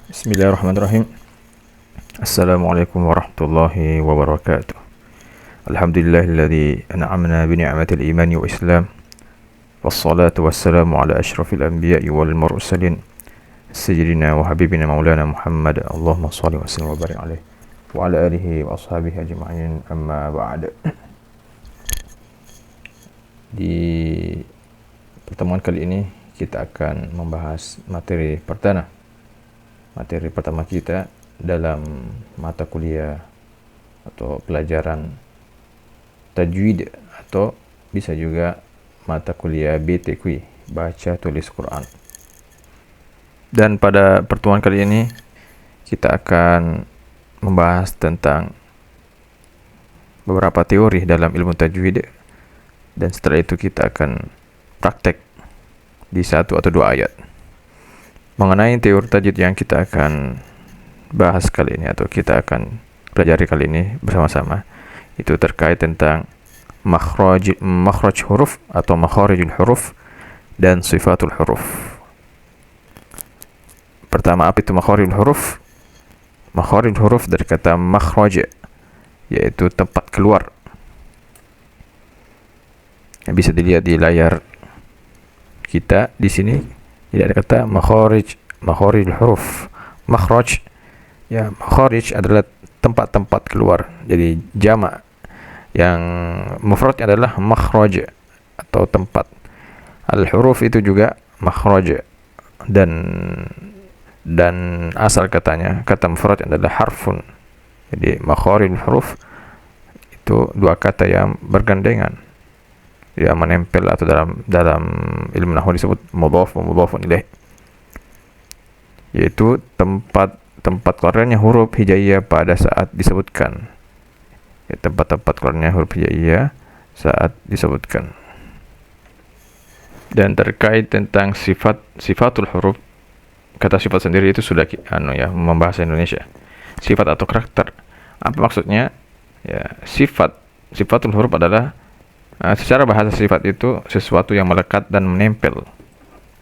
Bismillahirrahmanirrahim. Assalamualaikum warahmatullahi wabarakatuh. Alhamdulillahilladzi an'amna bi ni'matil imani wa islam. Wassalatu wassalamu ala asyrafil anbiya'i wal mursalin sayyidina wa habibina maulana Muhammad. Allahumma shalli wa sallim wa barik alaihi wa ala alihi wa ashabihi ajma'in. Amma ba'd. Di pertemuan kali ini kita akan membahas materi pertama kita dalam mata kuliah atau pelajaran tajwid, atau bisa juga mata kuliah BTQ, baca tulis Quran. Dan pada pertemuan kali ini kita akan membahas tentang beberapa teori dalam ilmu tajwid, dan setelah itu kita akan praktek di satu atau dua ayat. Mengenai teori tajwid yang kita akan bahas kali ini atau kita akan pelajari kali ini bersama-sama, itu terkait tentang makhraj huruf atau makharijul huruf dan sifatul huruf. Pertama, apa itu makharijul huruf? Makharijul huruf dari kata makhraj, yaitu tempat keluar. Yang bisa dilihat di layar kita di sini, tidak ada kata makharijul huruf. Makhraj, ya, makharij adalah tempat-tempat keluar. Jadi jamak, yang mufradnya adalah makhraj atau tempat. Al-huruf itu juga makhraj, dan asal katanya, kata mufrad adalah harfun. Jadi makharijul huruf itu dua kata yang bergandengan, ya, menempel, atau dalam ilmu nahwu disebut mudhaf wa mudhafun ilaih, yaitu tempat keluarnya huruf hijaiyah pada saat disebutkan. Ya, tempat keluarnya huruf hijaiyah saat disebutkan. Dan terkait tentang sifatul huruf, kata sifat sendiri itu sudah membahasa Indonesia. Sifat atau karakter. Apa maksudnya? Ya, sifatul huruf adalah secara bahasa sifat itu sesuatu yang melekat dan menempel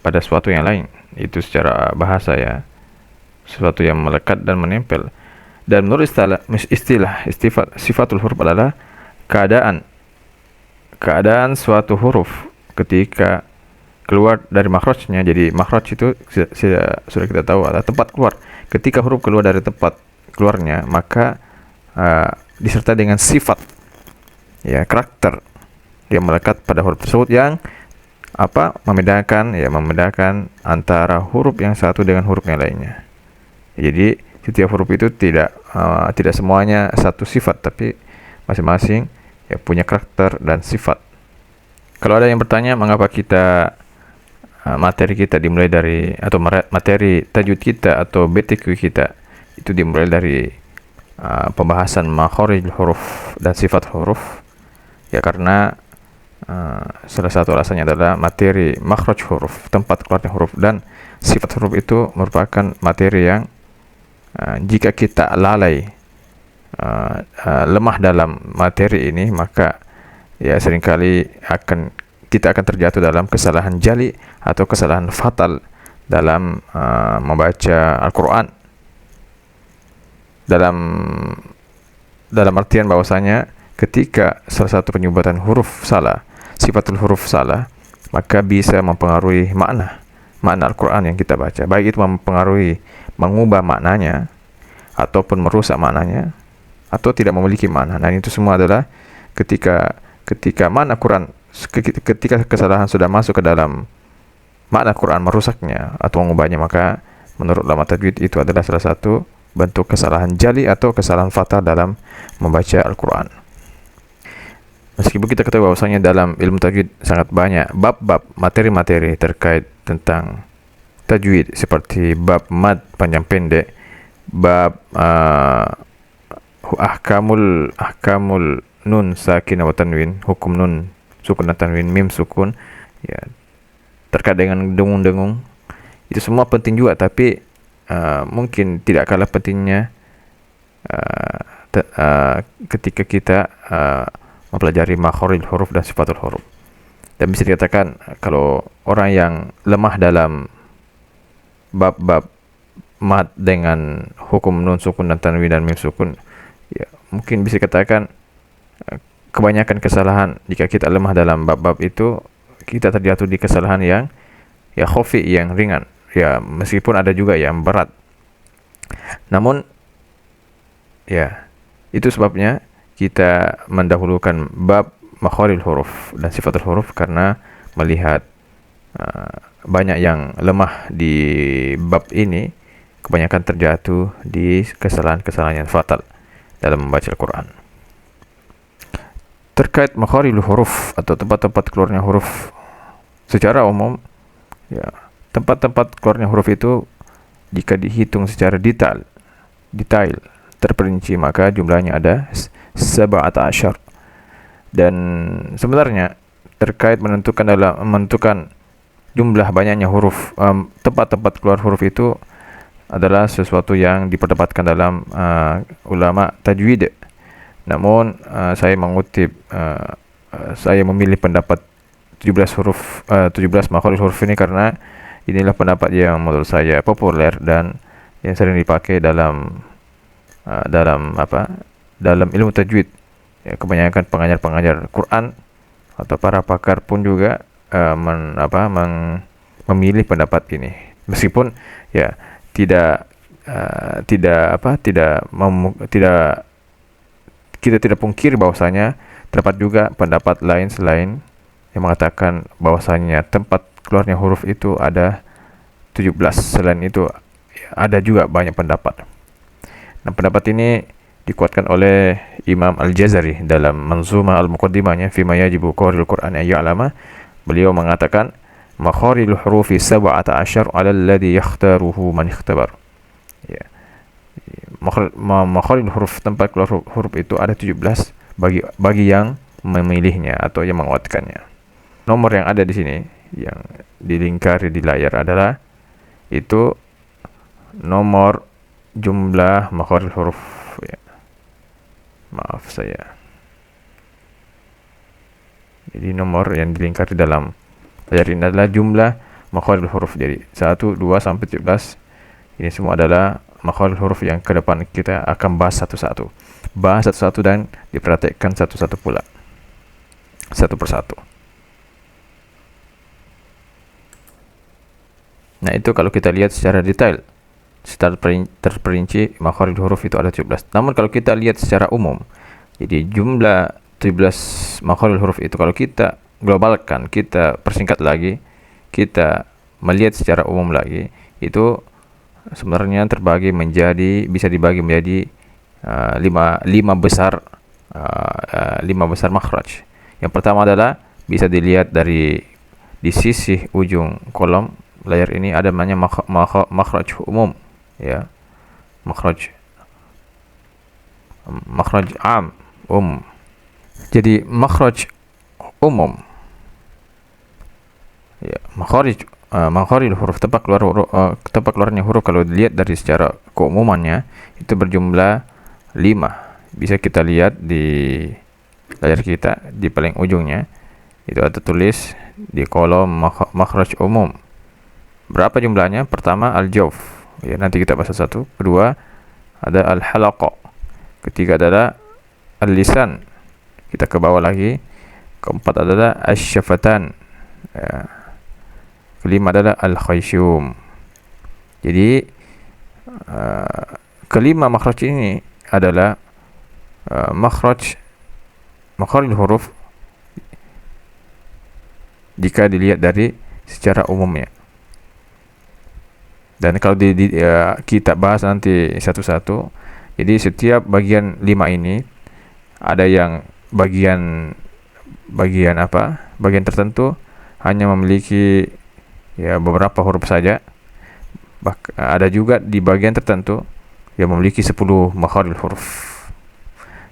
pada sesuatu yang lain. Itu secara bahasa, ya, sesuatu yang melekat dan menempel. Dan menurut istilah sifatul huruf adalah keadaan suatu huruf ketika keluar dari makhrajnya. Jadi makhraj itu sudah kita tahu adalah tempat keluar. Ketika huruf keluar dari tempat keluarnya, maka disertai dengan sifat, ya, karakter yang melekat pada huruf tersebut, yang membedakan antara huruf yang satu dengan huruf yang lainnya. Jadi setiap huruf itu tidak semuanya satu sifat, tapi masing-masing, ya, punya karakter dan sifat. Kalau ada yang bertanya mengapa materi kita dimulai dari, atau materi tajwid kita atau BTQ kita itu dimulai dari pembahasan makharijul huruf dan sifat huruf, ya, karena salah satu alasannya adalah materi makhraj huruf, tempat keluarnya huruf, dan sifat huruf itu merupakan materi yang jika kita lalai, lemah dalam materi ini, maka, ya, seringkali kita akan terjatuh dalam kesalahan jali atau kesalahan fatal dalam membaca Al-Quran, dalam artian bahwasanya ketika salah satu penyebatan huruf salah, sifatul huruf salah, maka bisa mempengaruhi makna Al-Quran yang kita baca, baik itu mengubah maknanya, ataupun merusak maknanya, atau tidak memiliki makna. Nah, itu semua adalah ketika makna Quran, ketika kesalahan sudah masuk ke dalam makna Quran, merusaknya atau mengubahnya, maka menurut ulama tajwid itu adalah salah satu bentuk kesalahan jali atau kesalahan fatal dalam membaca Al-Quran. Meskipun kita ketahui bahwasanya dalam ilmu tajwid sangat banyak bab-bab, materi-materi terkait tentang tajwid, seperti bab mad panjang pendek, bab ahkamul nun sakin wa tanwin, hukum nun sukun dan tanwin, mim sukun, ya, terkait dengan dengung-dengung. Itu semua penting juga, tapi mungkin tidak kalah pentingnya ketika kita mempelajari makharijul huruf dan sifatul huruf. Dan bisa dikatakan kalau orang yang lemah dalam bab-bab mad dengan hukum nun sukun dan tanwin dan mim sukun, ya mungkin bisa dikatakan kebanyakan kesalahan jika kita lemah dalam bab-bab itu, kita terjatuh di kesalahan yang ya khafi, yang ringan, ya meskipun ada juga yang berat. Namun ya itu sebabnya kita mendahulukan bab makharijul huruf dan sifatul huruf, karena melihat banyak yang lemah di bab ini, kebanyakan terjatuh di kesalahan-kesalahan yang fatal dalam membaca Al-Quran. Terkait makharijul huruf atau tempat-tempat keluarnya huruf secara umum, ya tempat-tempat keluarnya huruf itu jika dihitung secara detail terperinci, maka jumlahnya ada 17. Dan sebenarnya terkait menentukan jumlah banyaknya huruf, tempat-tempat keluar huruf itu adalah sesuatu yang diperdebatkan dalam ulama tajwid. Namun saya memilih pendapat 17 makhraj huruf ini karena inilah pendapat yang menurut saya populer dan yang sering dipakai dalam ilmu tajwid. Ya, kebanyakan pengajar-pengajar Quran atau para pakar pun juga memilih pendapat ini. Meskipun ya kita tidak pungkiri bahwasanya terdapat juga pendapat lain selain yang mengatakan bahwasanya tempat keluarnya huruf itu ada 17. Selain itu ada juga banyak pendapat. Nah, pendapat ini dikuatkan oleh Imam Al-Jazari dalam Manzumah Al-Muqaddimahnya Fima Yajibu Qari'ul Qur'an an Ya'lama. Beliau mengatakan makharijul hurufi 17 'ala alladhi yakhtaruhu man ikhtabar. Ya. Makharijul huruf, tempat keluar huruf itu ada 17 bagi yang memilihnya atau yang menguatkannya. Nomor yang ada di sini yang dilingkari di layar adalah itu nomor jumlah makharijul huruf, ya. Maaf saya. Jadi nomor yang dilingkari dalam layar ini adalah jumlah makharijul huruf. Jadi 1, 2 sampai 17 ini semua adalah makharijul huruf yang ke depan kita akan bahas satu-satu. Bahas satu-satu dan diperhatikan satu-satu pula. Satu persatu. Nah, itu kalau kita lihat secara detail, secara terperinci makharijul huruf itu ada 17. Namun kalau kita lihat secara umum, jadi jumlah 17 makharijul huruf itu kalau kita globalkan, kita persingkat lagi, kita melihat secara umum lagi, itu sebenarnya bisa dibagi menjadi lima besar makhraj. Yang pertama adalah bisa dilihat di sisi ujung kolom layar ini ada namanya makhraj umum, ya. Makhraj am, Jadi makhraj umum, ya, makharijul huruf, tempat keluarnya huruf kalau dilihat dari secara keumumannya itu berjumlah 5. Bisa kita lihat di layar kita di paling ujungnya itu ada tulis di kolom makhraj umum. Berapa jumlahnya? Pertama al-jawf, ya, nanti kita bahas satu. Kedua ada al-halaqa. Ketiga adalah al-lisan. Kita ke bawah lagi. Keempat adalah asy-syafatan. Ya. Kelima adalah al-khayshum. Jadi kelima makhraj ini adalah makharijul huruf jika dilihat dari secara umumnya. Dan kalau kita bahas nanti satu-satu, jadi setiap bagian 5 ini ada yang bagian tertentu hanya memiliki ya beberapa huruf saja. Ada juga di bagian tertentu yang memiliki 10 makharijul huruf.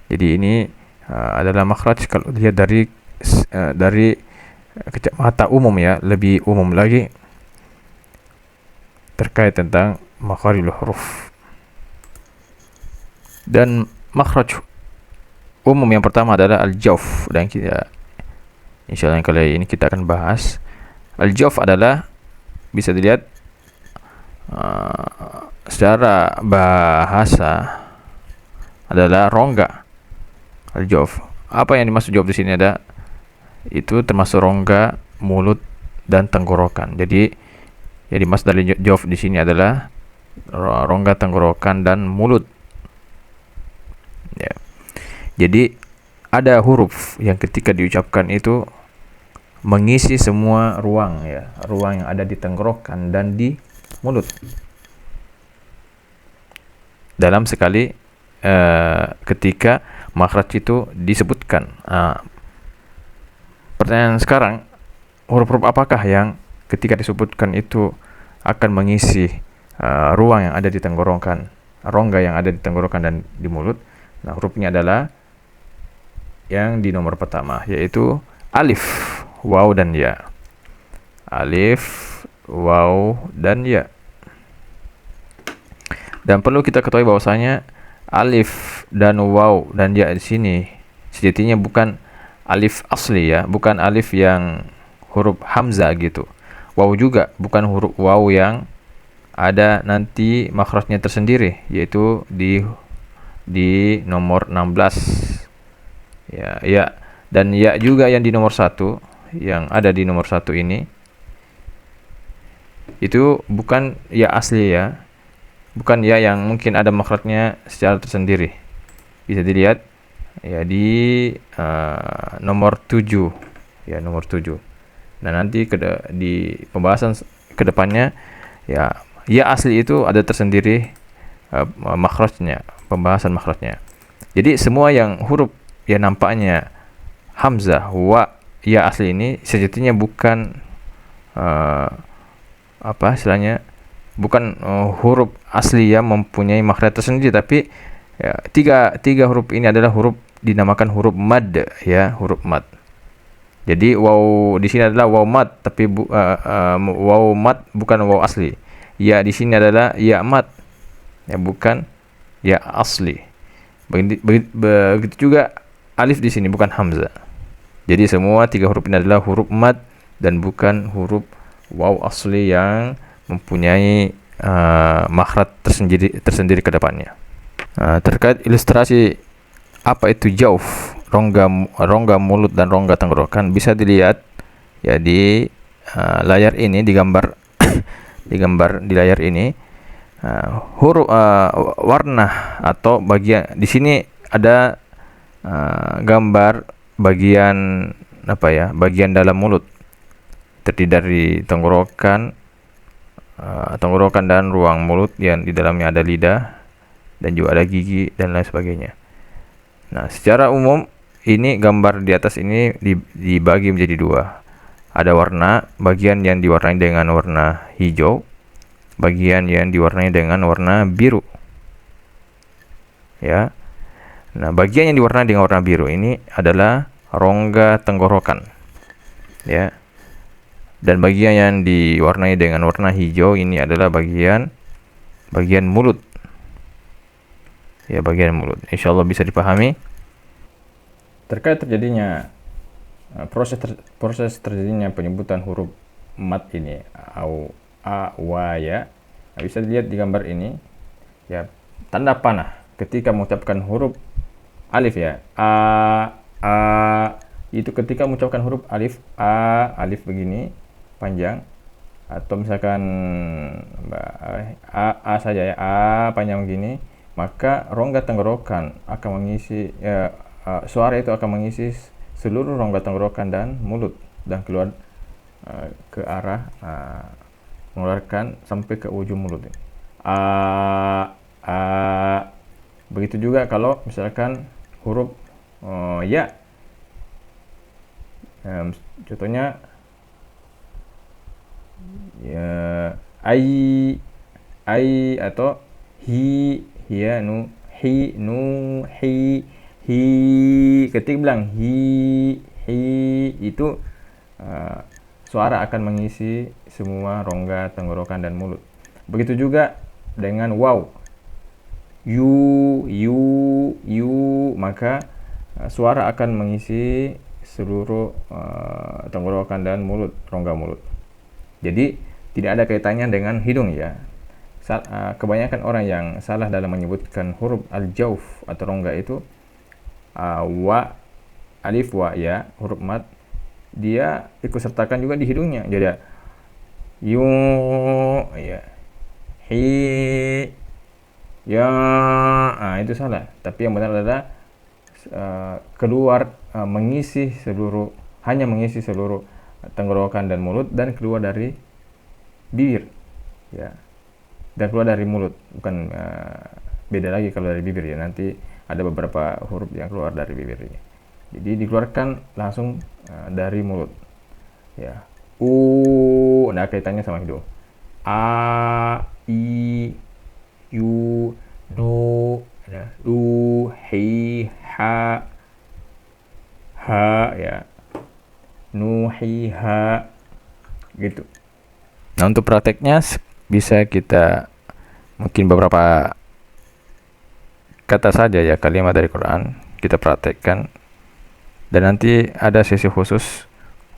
Jadi ini adalah makhraj kalau dilihat dari kacamata umum, ya, lebih umum lagi terkait tentang makharijul huruf. Dan makhraj umum yang pertama adalah al-jawf, dan kita insyaallah kali ini kita akan bahas al-jawf adalah bisa dilihat secara bahasa adalah rongga al-jauf. Apa yang dimaksud jauf di sini ada itu termasuk rongga, mulut dan tenggorokan. Jadi yang dimaksud dari jauf di sini adalah rongga, tenggorokan dan mulut. Ya. Jadi ada huruf yang ketika diucapkan itu mengisi semua ruang ya, ruang yang ada di tenggorokan dan di mulut. Dalam sekali ketika makhraj itu disebutkan. Pertanyaan sekarang, huruf-huruf apakah yang ketika disebutkan itu akan mengisi ruang yang ada di tenggorokan, rongga yang ada di tenggorokan dan di mulut? Nah, hurufnya adalah yang di nomor pertama, yaitu alif, waw dan ya. Alif, waw dan ya. Dan perlu kita ketahui bahwasanya alif dan waw dan ya di sini sejatinya bukan alif asli ya, bukan alif yang huruf hamzah gitu. Waw juga bukan huruf waw yang ada nanti makhrajnya tersendiri, yaitu di nomor 16. Ya. Dan ya juga yang di nomor 1, yang ada di nomor 1 ini itu bukan ya asli ya. Bukan ya yang mungkin ada makhrajnya secara tersendiri. Bisa dilihat ya di nomor 7. Ya, nomor 7. Nah, nanti di pembahasan kedepannya ya asli itu ada tersendiri makhrajnya, pembahasan makhrajnya. Jadi semua yang huruf yang nampaknya hamzah, wa, ya asli ini sejatinya bukan istilahnya bukan huruf asli yang mempunyai makhraj tersendiri, tapi ya, tiga huruf ini adalah huruf dinamakan huruf mad ya, huruf mad. Jadi waw di sini adalah waw mad, tapi waw mad bukan waw asli. Ya di sini adalah ya mad, ya bukan ya asli. Begitu juga alif di sini bukan hamzah. Jadi semua tiga huruf ini adalah huruf mad dan bukan huruf waw asli yang mempunyai makhraj tersendiri ke depannya. Terkait ilustrasi apa itu jauf, rongga mulut dan rongga tenggorokan, bisa dilihat ya di layar ini, digambar di layar ini. Huruf warna atau bagian di sini ada gambar bagian bagian dalam mulut, terdiri dari tenggorokan dan ruang mulut yang di dalamnya ada lidah dan juga ada gigi dan lain sebagainya. Nah, secara umum ini gambar di atas ini dibagi menjadi dua. Ada warna, bagian yang diwarnai dengan warna hijau, bagian yang diwarnai dengan warna biru. Ya. Nah, bagian yang diwarnai dengan warna biru ini adalah rongga tenggorokan. Ya. Dan bagian yang diwarnai dengan warna hijau ini adalah bagian mulut. Ya, bagian mulut. Insyaallah bisa dipahami. Terkait terjadinya proses terjadinya penyebutan huruf mad ini au a wa ya. Nah, bisa dilihat di gambar ini. Ya, tanda panah ketika mengucapkan huruf alif ya. Itu ketika mengucapkan huruf alif, alif begini panjang, atau misalkan a saja ya, a panjang begini, maka rongga tenggorokan akan mengisi suara itu akan mengisi seluruh rongga tenggorokan dan mulut dan keluar ke arah mengeluarkan sampai ke ujung mulut. Begitu juga kalau misalkan huruf ya, contohnya ya ai atau hi, ya nu hi. Ketika bilang hi itu suara akan mengisi semua rongga tenggorokan dan mulut. Begitu juga dengan waw, you, maka suara akan mengisi seluruh tenggorokan dan mulut, rongga mulut. Jadi tidak ada kaitannya dengan hidung ya. kebanyakan orang yang salah dalam menyebutkan huruf al-jauf atau rongga itu, wa, alif, wa, ya, huruf mad, dia ikut sertakan juga di hidungnya. Jadi yu, ya, hi, ya, itu salah. Tapi yang benar adalah keluar, hanya mengisi seluruh tenggorokan dan mulut, dan keluar dari bibir, ya, dan keluar dari mulut, bukan beda lagi kalau dari bibir, ya. Nanti ada beberapa huruf yang keluar dari bibir ini, jadi dikeluarkan langsung dari mulut, ya. Nah, kaitannya sama hidung. A, i, yu, nu, lu, hi, ha, ya, nuhiha, gitu. Nah, untuk prakteknya bisa kita mungkin beberapa kata saja, ya, kalimat dari Quran kita praktekkan, dan nanti ada sesi khusus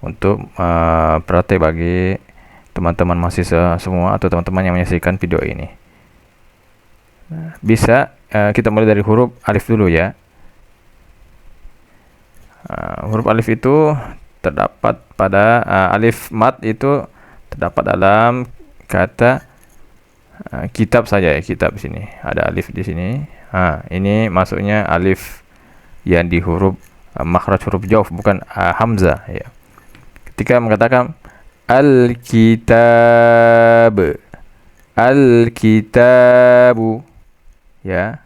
untuk praktek bagi teman-teman mahasiswa semua atau teman-teman yang menyaksikan video ini. Bisa kita mulai dari huruf alif dulu, ya. Huruf alif itu terdapat pada alif mad itu terdapat dalam kata kitab saja, ya. Kitab di sini ada alif di sini. Ini masuknya alif yang di huruf makhraj huruf jauf, bukan hamzah, ya. Ketika mengatakan al-kitab, al-kitabu, ya.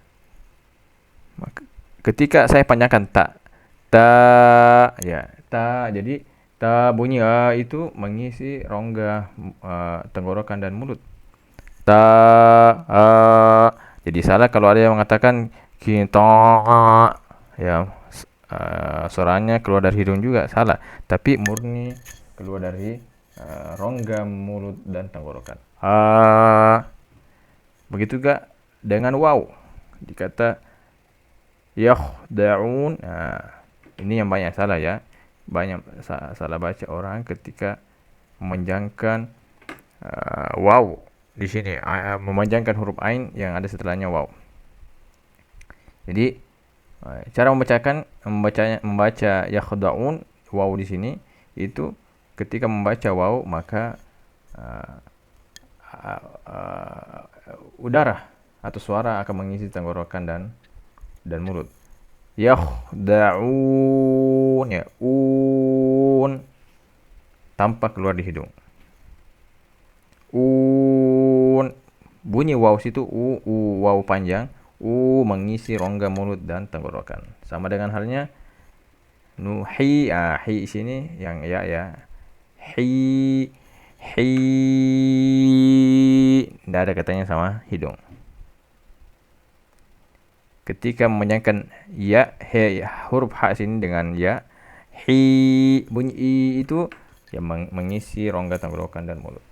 Ketika saya panjangkan ta, ya, ta, jadi ta bunyi itu mengisi rongga tenggorokan dan mulut. Ta, jadi salah kalau ada yang mengatakan kita, ya, suaranya keluar dari hidung juga salah, tapi murni keluar dari rongga mulut dan tenggorokan. Begitu juga dengan waw, dikata yakhda'un. Ini yang banyak salah, ya. Banyak salah baca orang ketika memanjangkan waw di sini, memanjangkan huruf ain yang ada setelahnya waw. Jadi cara membaca yakhda'un, waw di sini itu ketika membaca waw, maka udara atau suara akan mengisi tenggorokan dan mulut. Yakhda'un, ya, tanpa keluar di hidung. Bunyi waw situ waw panjang, mengisi rongga mulut dan tenggorokan. Sama dengan halnya nuhi, hi sini yang ya, hi, tidak ada katanya sama hidung. Ketika memanjangkan ya, huruf ha sini dengan ya, hi, bunyi i itu yang mengisi rongga tenggorokan dan mulut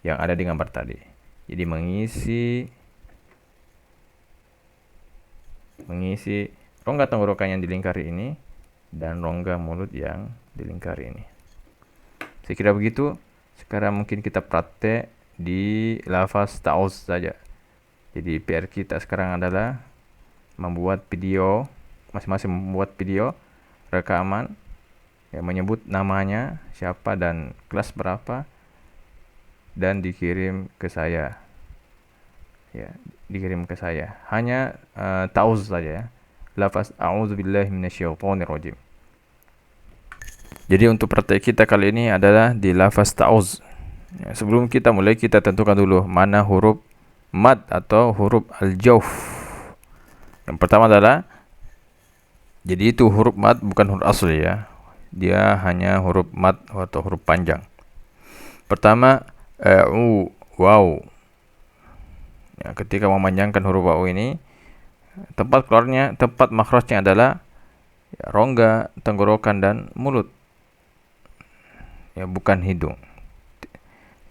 yang ada di gambar tadi. Jadi mengisi rongga tenggorokan yang dilingkari ini dan rongga mulut yang dilingkari ini. Saya kira begitu. Sekarang mungkin kita praktek di lafaz ta'uz saja. Jadi PR kita sekarang adalah membuat video, masing-masing membuat video rekaman, ya, menyebut namanya siapa dan kelas berapa, dan dikirim ke saya, ya, dikirim ke saya. Hanya ta'uz saja, ya. Lafaz a'udzubillahi minasyaitonirrajim. Jadi untuk praktek kita kali ini adalah di lafaz ta'uz. Ya, sebelum kita mulai, kita tentukan dulu mana huruf mad atau huruf al-jauf. Yang pertama adalah, jadi itu huruf mad bukan huruf asli, ya. Dia hanya huruf mad atau huruf panjang. Pertama waw. Ya, ketika memanjangkan huruf waw ini, tempat keluarnya, tempat makhrajnya adalah, ya, rongga tenggorokan dan mulut, ya, bukan hidung.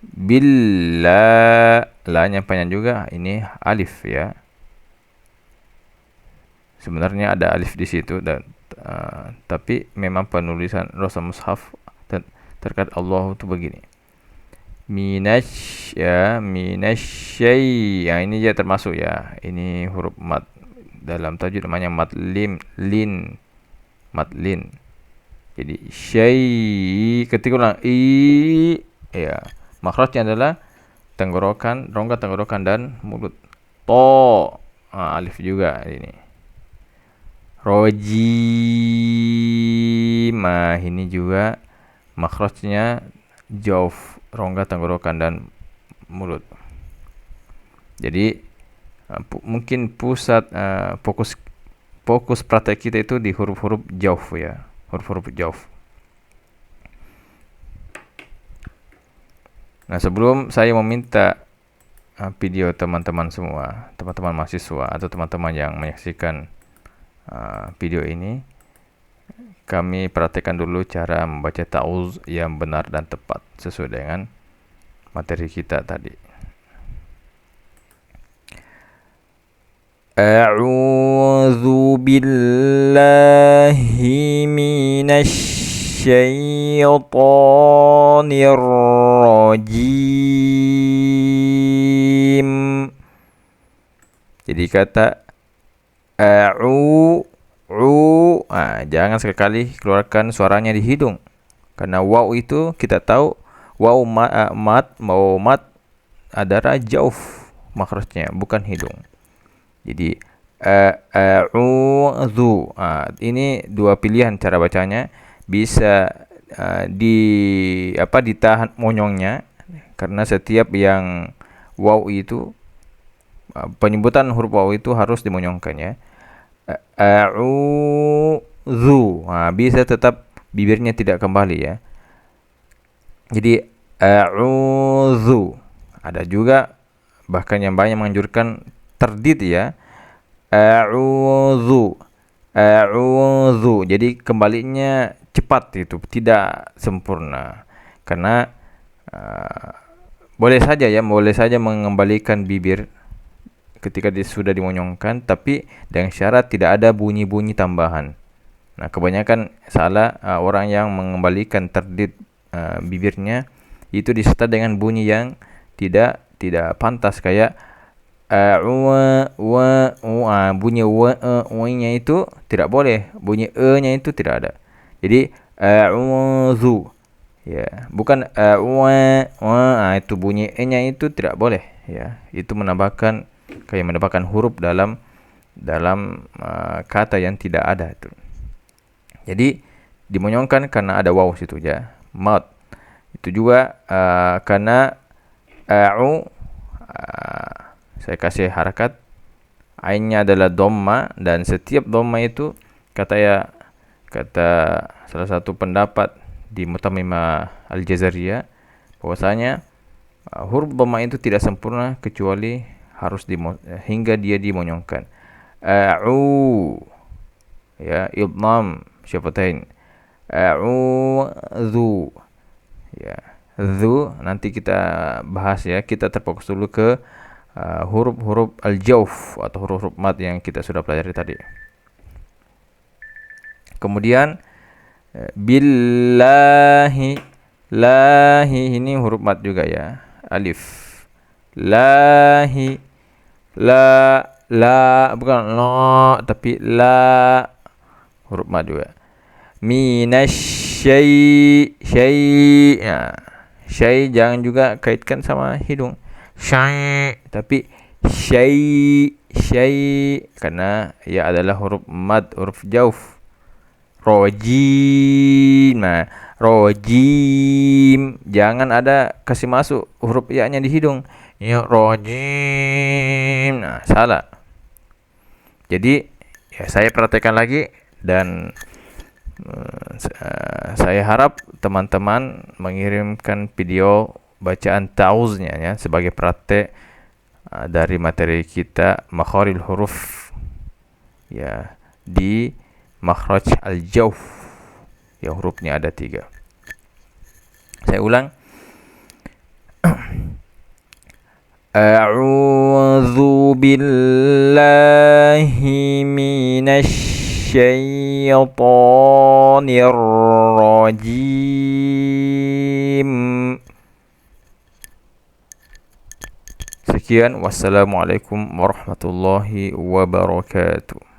Bila, la-nya panjang juga, ini alif, ya. Sebenarnya ada alif di situ, dan tapi memang penulisan Rasul Mushaf terkait Allah itu begini. Minash ya, minasyai. Ya, ini dia termasuk ya. Ini huruf mad. Dalam tajwid namanya mad lin. Mad lin. Jadi syai ketika ulang ya. Makhrajnya adalah tenggorokan, rongga tenggorokan dan mulut. To. Alif juga ini. Rojim. Ini juga makhrajnya jauf, rongga tenggorokan dan mulut. Jadi mungkin pusat fokus praktek kita itu di huruf-huruf jauf ya, huruf-huruf jauf. Nah, sebelum saya meminta video teman-teman semua, teman-teman mahasiswa atau teman-teman yang menyaksikan video ini, kami praktekkan dulu cara membaca ta'awuz yang benar dan tepat sesuai dengan materi kita tadi. A'udzu billahi minasy syaithanir rajim. Jadi kata jangan sekali keluarkan suaranya di hidung. Karena waw itu kita tahu waw mat adalah jauf makhrajnya, bukan hidung. Jadi a'udzu. Ini dua pilihan cara bacanya. Bisa ditahan monyongnya karena setiap yang waw itu penyebutan huruf waw itu harus dimonyongkan ya. A'udzu. Bisa tetap bibirnya tidak kembali ya. Jadi a'udzu. Ada juga bahkan yang banyak menganjurkan terdid ya. A'udzu. Jadi kembalinya cepat itu, tidak sempurna. Karena boleh saja mengembalikan bibir ketika sudah dimonyongkan, tapi dengan syarat tidak ada bunyi-bunyi tambahan. Nah, kebanyakan salah orang yang mengembalikan terdid bibirnya itu disertai dengan bunyi yang tidak pantas, kayak bunyi nya itu tidak boleh, bunyi nya itu tidak ada. Jadi a'udzu ya, bukan itu bunyi nya itu tidak boleh ya. Itu menambahkan huruf dalam kata yang tidak ada itu. Jadi dimonyongkan karena ada waw situ ya, mat. Itu juga karena saya kasih harakat, ainnya adalah dhamma, dan setiap dhamma itu kata salah satu pendapat di Mutammimah Al-Jazariyah bahwasanya huruf dhamma itu tidak sempurna kecuali harus hingga dia dimonyongkan. Ya, idgham syafatain. A'udzu ya. Dzu nanti kita bahas ya. Kita terfokus dulu ke huruf-huruf al-jauf atau huruf-huruf mad yang kita sudah pelajari tadi. Kemudian billahi, lahi ini huruf mad juga ya. Alif. Lahi, la bukan la tapi la, huruf mad juga. Minasyai, ya. Syai jangan juga kaitkan sama hidung. Syai, tapi syai karena ia adalah huruf mad, huruf jauf. Rojim. Rojim jangan ada kasih masuk huruf ya-nya di hidung. Ya, rojim. Salah. Jadi ya, saya praktekkan lagi, dan saya harap teman-teman mengirimkan video bacaan ta'awuznya ya sebagai praktek dari materi kita makharijul huruf ya di makhraj al-jauf yang hurufnya ada 3. Saya ulang. A'udzu billahi minasy syaitonir rajim. Sekian, wassalamualaikum warahmatullahi wabarakatuh.